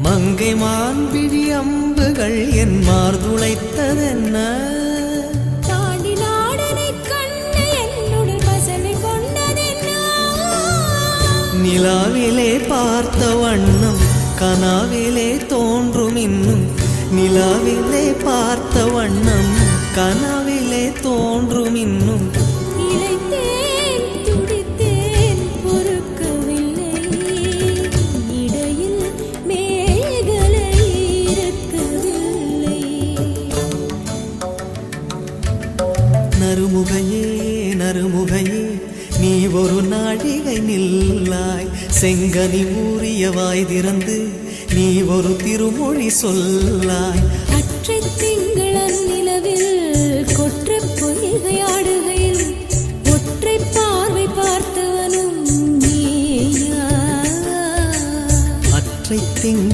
மங்கை மான்பிழி அம்புகள் என் மார்துளைத்ததென்ன? தாண்டி நாடனை கண்டு என்னுடன் பசமை கொண்டதென்ன? நிலாவிலே பார்த்த வண்ணம் கனாவிலே தோன்றும் இன்னும். நிலாவிலே பார்த்த வண்ணம் கனாவிலே தோன்றும் இன்னும். இளைத்தேன் துடித்தேன் பொறுக்கவில்லை, இடையில் மேகலை இருக்கவில்லை. நறுமுகையே நறுமுகையே நீ ஒரு நாழிகை நில்லாய். செங்கனி ஊறிய வாய் திறந்து நீ ஒரு திருமொழி சொல்லாய். அற்றை திங்களன் நிலவில் கொற்ற பொய்கையாடுகையில் ஒற்றை பார்வை பார்த்தவனும் நீயா? அற்றை திங்கள்